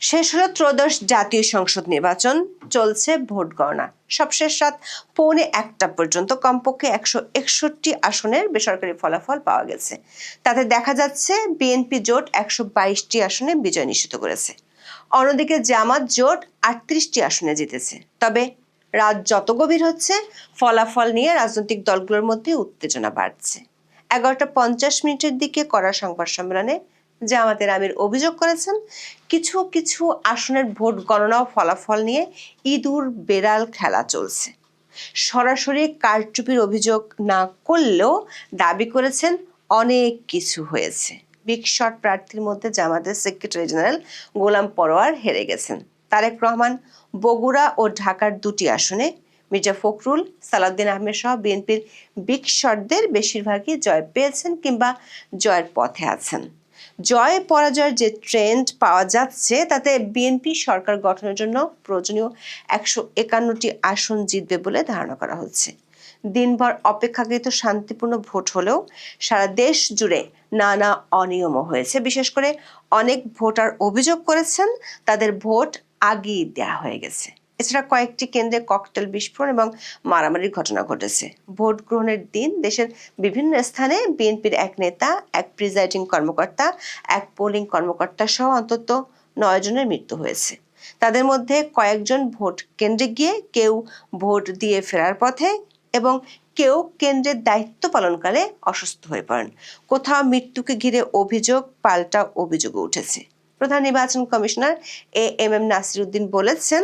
শেষ হলো ত্রয়োদশ জাতীয় সংসদ নির্বাচন, চলছে ভোট গণনা। সবশেষ রাত 1:45 পর্যন্ত কমপক্ষে 161 আসনের বেসরকারি ফলাফল পাওয়া গেছে। তাতে দেখা যাচ্ছে বিএনপি জোট 122টি আসনে বিজয় নিশ্চিত করেছে। অন্যদিকে জামাত জোট 38টি আসনে জিতেছে। তবে রাত যত গভীর হচ্ছে, ফলাফল নিয়ে রাজনৈতিক দলগুলোর মধ্যে উত্তেজনা বাড়ছে। 11:50 দিকে করা সংবাদ সম্মেলনে জামাতের আমির অভিযোগ করেছেন, কিছু কিছু আসনের ভোট গণনা ও ফলাফল নিয়ে ইঁদুর বেড়াল খেলা চলছে। সরাসরি কারচুপির অভিযোগ না করলেও দাবি করেছেন অনেক কিছু হয়েছে। বিগ শট প্রার্থীর মধ্যে জামাতের সেক্রেটারি জেনারেল গোলাম পরোয়ার হেরে গেছেন। তারেক রহমান বগুড়া ও ঢাকার 2টি আসনে, মির্জা ফখরুল, সালাউদ্দিন আহমেদ সহ বিএনপির বিগ শটদের বেশিরভাগই জয় পেয়েছেন কিংবা জয়ের পথে আছেন। জয় পরাজয়ের যে ট্রেন্ড পাওয়া যাচ্ছে, তাতে বিএনপি সরকার গঠনের জন্য প্রয়োজনীয় 151টি আসন জিতবে বলে ধারণা করা হচ্ছে। দিনভর অপেক্ষাকৃত শান্তিপূর্ণ ভোট হলেও সারা দেশ জুড়ে নানা অনিয়মও হয়েছে। বিশেষ করে অনেক ভোটার অভিযোগ করেছেন তাদের ভোট আগেই দেওয়া হয়ে গেছে। এছাড়া কয়েকটি কেন্দ্রে ককটেল বিস্ফোরণ এবং মারামারির ঘটনা ঘটেছে। ভোট গ্রহণের দিন দেশের বিভিন্ন স্থানে বিএনপির এক নেতা, এক প্রিজাইডিং কর্মকর্তা, এক পোলিং কর্মকর্তা সহ অন্তত 9 জনের মৃত্যু হয়েছে। তাদের মধ্যে কয়েকজন ভোট কেন্দ্রে গিয়ে, কেউ ভোট দিয়ে ফেরার পথে এবং কেউ কেন্দ্রের দায়িত্ব পালনকালে অসুস্থ হয়ে পড়েন। কোথাও মৃত্যুকে ঘিরে অভিযোগ পাল্টা অভিযোগও উঠেছে। প্রধান নির্বাচন কমিশনার এএমএম নাসির উদ্দিন বলেছেন,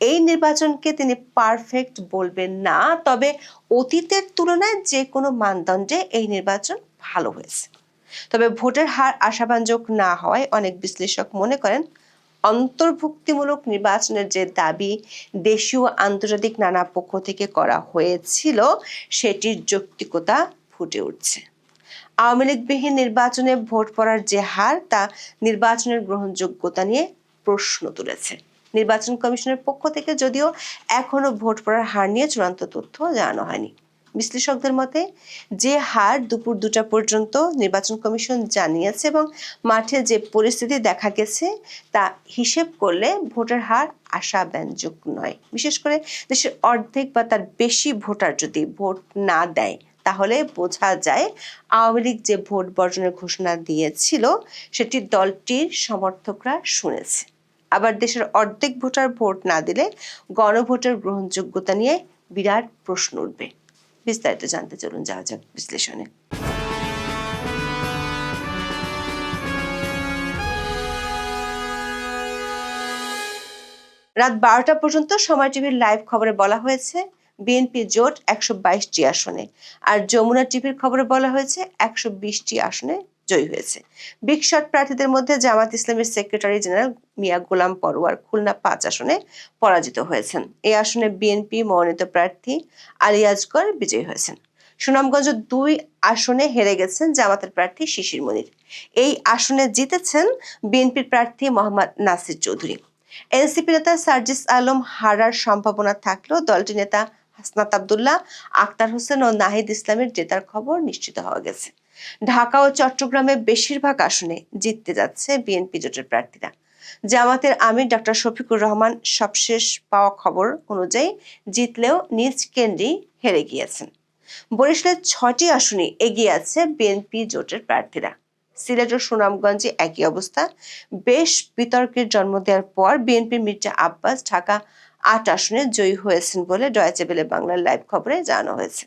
এই নির্বাচনকে তিনি পারফেক্ট বলবেন না, তবে অতীতের তুলনায় যে কোনো মানদণ্ডে এই নির্বাচন ভালো হয়েছে। তবে ভোটের হার আশাব্যঞ্জক না হওয়ায় অনেক বিশ্লেষক মনে করেন, অন্তর্ভুক্তিমূলক নির্বাচনের যে দাবি দেশীয় আন্তর্জাতিক নানা পক্ষ থেকে করা হয়েছিল, সেটির যৌক্তিকতা ফুটে উঠছে। আওয়ামী লীগবিহীন নির্বাচনে ভোট পড়ার যে হার, তা নির্বাচনের গ্রহণযোগ্যতা নিয়ে প্রশ্ন তুলেছে। নির্বাচন কমিশনের পক্ষ থেকে যদিও এখনো ভোট পড়ার হার নিয়ে চূড়ান্ত তথ্য জানানো হয়নি। বিশ্লেষকদের মতে, যে হার দুপুর 2টা পর্যন্ত নির্বাচন কমিশন জানিয়েছে এবং মাঠে যে পরিস্থিতি দেখা গেছে, তা হিসেব করলে ভোটের হার আশাব্যঞ্জক নয়। বিশেষ করে দেশের অর্ধেক বা তার বেশি ভোটার যদি ভোট না দেয়, তাহলে বোঝা যায় আওয়ামী লীগ যে ভোট বর্জনের ঘোষণা দিয়েছিল, সেটি দলটির সমর্থকরা শুনেছে। আবার দেশের অর্ধেক ভোটার ভোট না দিলে গণভোটের গ্রহণযোগ্যতা নিয়ে বিরাট প্রশ্ন উঠবে। বিস্তারিত জানতে চলুন যাওয়া যাক বিশ্লেষণে। রাত 12টা পর্যন্ত সময় টিভির লাইভ খবরে বলা হয়েছে বিএনপি জোট 122টি আসনে, আর যমুনা টিভির খবরে বলা হয়েছে 120টি আসনে জয়ী হয়েছে। বিগ শট প্রার্থীদের মধ্যে জামাত ইসলামের সেক্রেটারি জেনারেল মিয়া গোলাম পরোয়ার খুলনা 5 আসনে পরাজিত হয়েছেন। এই আসনে বিএনপি মনোনীত প্রার্থী আলী আজগর বিজয়ী হয়েছেন। সুনামগঞ্জ 2 আসনে হেরে গেছেন জামাতের প্রার্থী শিশির মনির। এই আসনে জিতেছেন বিএনপির প্রার্থী মোহাম্মদ নাসির চৌধুরী। এনসিপি নেতা সার্জিস আলম হারার সম্ভাবনা থাকলেও দলটির নেতা হাসনাত আব্দুল্লাহ, আক্তার হোসেন ও নাহিদ ইসলামের জেতার খবর নিশ্চিত হওয়া গেছে। ঢাকা ও চট্টগ্রামে বেশিরভাগ আসনে জিততে যাচ্ছে বিএনপি জোটের প্রার্থীরা। জামাতের আমির ডক্টর শফিকুর রহমান সবশেষ পাওয়া খবর অনুযায়ী জিতলেও নিজ কেন্দ্রেই হেরে গিয়েছেন। বরিশালের 6টি আসনে এগিয়ে আছে বিএনপি জোটের প্রার্থীরা। সিলেট ও সুনামগঞ্জে একই অবস্থা। বেশ বিতর্কের জন্ম দেওয়ার পর বিএনপির মির্জা আব্বাস ঢাকা 8 আসনে জয়ী হয়েছেন বলে ডয়েচে ভেলে বাংলার লাইভ খবরে জানানো হয়েছে।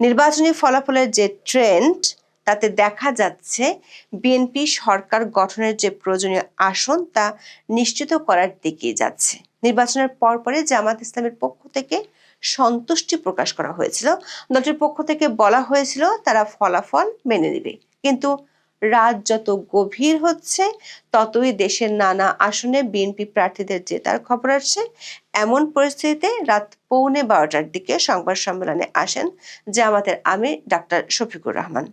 নির্বাচনী ফলাফলের যে ট্রেন্ড, তাতে দেখা যাচ্ছে বিএনপি সরকার গঠনের যে প্রয়োজনীয় আসন, তা নিশ্চিত করার দিকেই যাচ্ছে। নির্বাচনের পরপরই জামাত ইসলামের পক্ষ থেকে সন্তুষ্টি প্রকাশ করা হয়েছিল। দলটির পক্ষ থেকে বলা হয়েছিল তারা ফলাফল মেনে নেবে। কিন্তু রাত যত গভীর হচ্ছে, ততই দেশের নানা আসনে বিএনপি প্রার্থীদের জেতার খবর আসছে। এমন পরিস্থিতিতে রাত 12:45 দিকে সংবাদ সম্মেলনে আসেন জামাতের আমির ডাক্তার শফিকুর রহমান।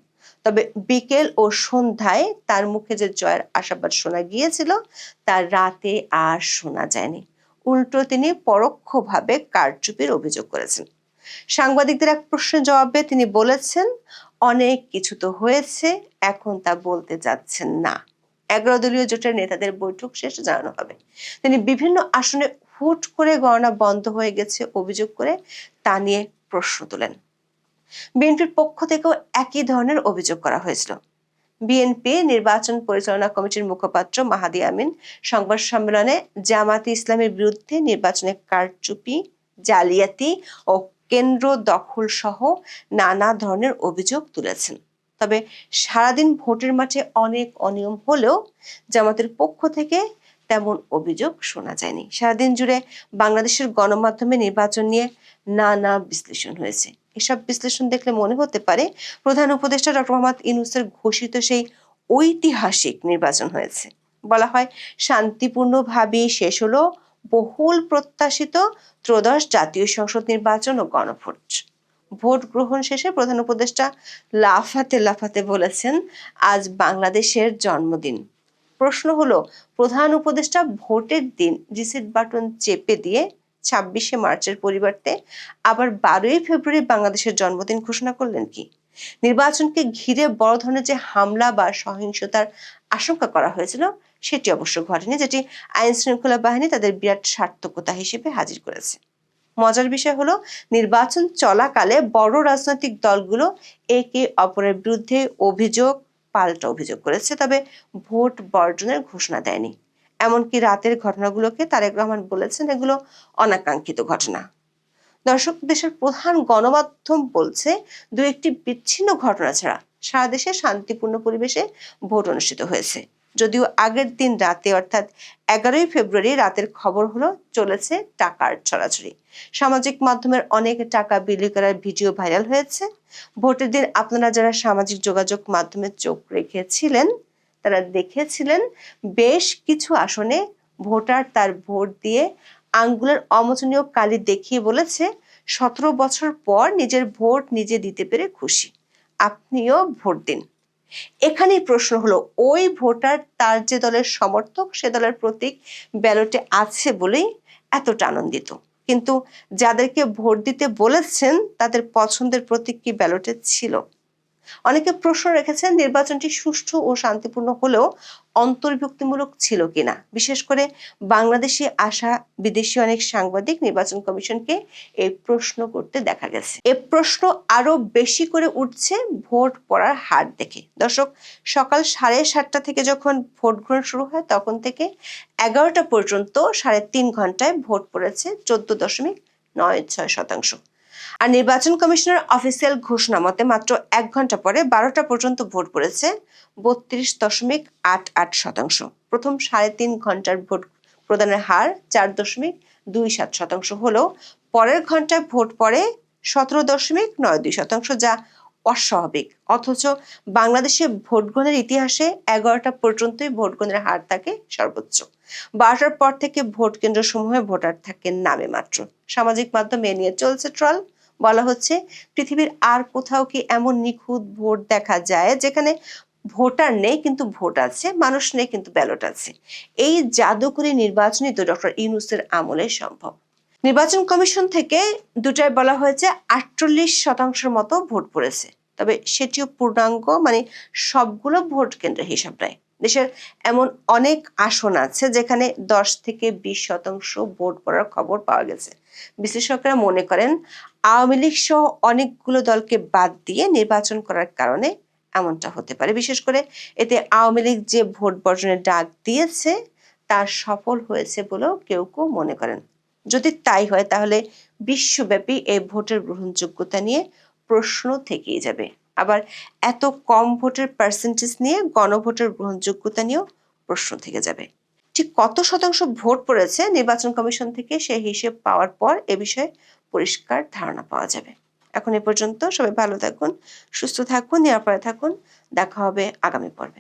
তবে বিকেল ও সন্ধ্যায় তার মুখে যে জয়ের আশাবাদ শোনা গিয়েছিল, তা রাতে আর শোনা যায়নি। উল্টো তিনি পরোক্ষভাবে কারচুপির অভিযোগ করেছেন। সাংবাদিকদের এক প্রশ্নের জবাবে তিনি বলেছেন, অনেক কিছু তো হয়েছে, এখন তা বলতে যাচ্ছেন না। 11 দলীয় জোটের নেতাদের বৈঠক শেষে জানানো হবে। তিনি বিভিন্ন আসনে হুট করে গণনা বন্ধ হয়ে গেছে অভিযোগ করে তা নিয়ে প্রশ্ন তোলেন। বিএনপির পক্ষ থেকেও একই ধরনের অভিযোগ করা হয়েছিল। বিএনপি নির্বাচন পরিচালনা কমিটির মুখপাত্র মাহাদি আমিন সংবাদ সম্মেলনে জামায়াতে ইসলামের বিরুদ্ধে নির্বাচনে কারচুপি, জালিয়াতি ও কেন্দ্র দখল সহ নানা ধরনের অভিযোগ তুলেছেন। তবে সারাদিন ভোটের মাঠে অনেক অনিয়ম হলেও জামাতের পক্ষ থেকে তেমন অভিযোগ শোনা যায়নি। সারাদিন জুড়ে বাংলাদেশের গণমাধ্যমে নির্বাচন নিয়ে নানা বিশ্লেষণ হয়েছে। এসব বিশ্লেষণ দেখলে মনে হতে পারে প্রধান উপদেষ্টা ডক্টর মোহাম্মদ ইউনূসের ঘোষিত সেই ঐতিহাসিক নির্বাচন হয়েছে। বলা হয় শান্তিপূর্ণভাবে শেষ হলো বহুল প্রত্যাশিত ত্রয়োদশ জাতীয় সংসদ নির্বাচন ও গণভোট। ভোট গ্রহণ শেষে প্রধান উপদেষ্টা লাফাতে লাফাতে বলেছেন, আজ বাংলাদেশের জন্মদিন। প্রশ্ন হলো, প্রধান উপদেষ্টা ভোটের দিন রিসেট বাটন চেপে দিয়ে 26শে মার্চের পরিবর্তে আবার 12ই ফেব্রুয়ারি বাংলাদেশের জন্মদিন ঘোষণা করলেন কি? নির্বাচনকে ঘিরে বড় ধরনের যে হামলা বা সহিংসতার আশঙ্কা করা হয়েছিল সেটি অবশ্য ঘটেনি, যেটি আইন শৃঙ্খলা বাহিনী তাদের বিরাট সার্থকতা হিসেবে হাজির করেছে। মজার বিষয় হলো, নির্বাচন চলাকালে বড় রাজনৈতিক দলগুলো একে অপরের বিরুদ্ধে পাল্টা অভিযোগ করেছে, তবে ভোট বর্জনের ঘোষণা দেয়নি। এমনকি রাতের ঘটনাগুলোকে তারেক রহমান বলেছেন এগুলো অনাকাঙ্ক্ষিত ঘটনা। দর্শক, দেশের প্রধান গণমাধ্যম বলছে, দু একটি বিচ্ছিন্ন ঘটনা ছাড়া সারা দেশে শান্তিপূর্ণ পরিবেশে ভোট অনুষ্ঠিত হয়েছে। যদিও আগের দিন রাতে অর্থাৎ 11ই ফেব্রুয়ারি রাতের খবর হলো চলেছে টাকার ছড়াছড়ি। সামাজিক মাধ্যমের অনেক টাকা বিলি করার ভিডিও ভাইরাল হয়েছে। ভোটের দিন আপনারা যারা সামাজিক যোগাযোগ মাধ্যমে চোখ রেখেছিলেন তারা দেখেছিলেন বেশ কিছু আসনে ভোটার তার ভোট দিয়ে আঙ্গুলের অমোচনীয় কালি দেখিয়ে বলেছে 17 বছর পর নিজের ভোট নিজে দিতে পেরে খুশি, আপনিও ভোট দিন। এখানেই প্রশ্ন হলো, ওই ভোটার তার যে দলের সমর্থক সে দলের প্রতীক ব্যালটে আছে বলেই এতটা আনন্দিত, কিন্তু যাদেরকে ভোট দিতে বলেছেন তাদের পছন্দের প্রতীক কি ব্যালটে ছিল? অনেকে প্রশ্ন রেখেছেন নির্বাচনটি সুষ্ঠু ও শান্তিপূর্ণ হলেও অন্তর্ভুক্তিমূলক ছিল কিনা। বিশেষ করে বাংলাদেশে আসা বিদেশি অনেক সাংবাদিক নির্বাচন কমিশনকে এই প্রশ্ন করতে দেখা গেছে। এ প্রশ্ন আরো বেশি করে উঠছে ভোট পড়ার হার দেখে। দর্শক, সকাল 7:30টা থেকে যখন ভোট গ্রহণ শুরু হয় তখন থেকে 11টা পর্যন্ত 3.5 ঘন্টায় ভোট পড়েছে 14.96%। আর নির্বাচন কমিশনের অফিসিয়াল ঘোষণা মতে মাত্র 1 ঘন্টা পরে 12টা পর্যন্ত ভোট পড়েছে 32.88%। প্রথম 3.5 ঘন্টার ভোট প্রদানের হার 4.27% হলেও পরের ঘন্টায় ভোট পড়ে 17.92%, যা অস্বাভাবিক। অথচ বাংলাদেশে ভোট গ্রহণের ইতিহাসে 11টা পর্যন্তই ভোট গ্রহণের হার থাকে সর্বোচ্চ। 12টার পর থেকে ভোট কেন্দ্র সমূহে ভোটার থাকে নামে মাত্র। সামাজিক মাধ্যমে নিয়ে চলছে ট্রল। বলা হচ্ছে, পৃথিবীর আর কোথাও কি এমন নিখুঁত ভোট দেখা যায় যেখানে ভোটার নেই কিন্তু ভোট আছে, মানুষ নেই কিন্তু ব্যালট আছে? এই জাদুকরী নির্বাচনই তো ডক্টর ইউনূসের আমলে সম্ভব। নির্বাচন কমিশন থেকে দুটায় বলা হয়েছে 48% মতো ভোট পড়েছে, তবে সেটিও পূর্ণাঙ্গ, মানে সবগুলো ভোট কেন্দ্রের হিসাব নয়। দেশের এমন অনেক আসন আছে যেখানে 10 থেকে 20% ভোট পড়ার খবর পাওয়া গেছে। বিশ্লেষকরা মনে করেন আওয়ামী লীগ সহ অনেকগুলো দলকে বাদ দিয়ে নির্বাচন করার কারণে এমনটা হতে পারে। বিশেষ করে এতে আওয়ামী লীগ যে ভোট বর্জনের ডাক দিয়েছে তা সফল হয়েছে বলেও কেউ কেউ মনে করেন। যদি তাই হয় তাহলে বিশ্বব্যাপী এই ভোটের গ্রহণযোগ্যতা নিয়ে প্রশ্ন থেকেই যাবে। আবার এত কম ভোটের পার্সেন্টেজ নিয়ে গণভোটের গ্রহণযোগ্যতা নিয়েও প্রশ্ন থেকে যাবে। ঠিক কত শতাংশ ভোট পড়েছে নির্বাচন কমিশন থেকে সেই হিসেব পাওয়ার পর এ বিষয়ে পরিষ্কার ধারণা পাওয়া যাবে। এখন এ পর্যন্ত। সবাই ভালো থাকুন, সুস্থ থাকুন, নিরাপদে থাকুন। দেখা হবে আগামী পর্বে।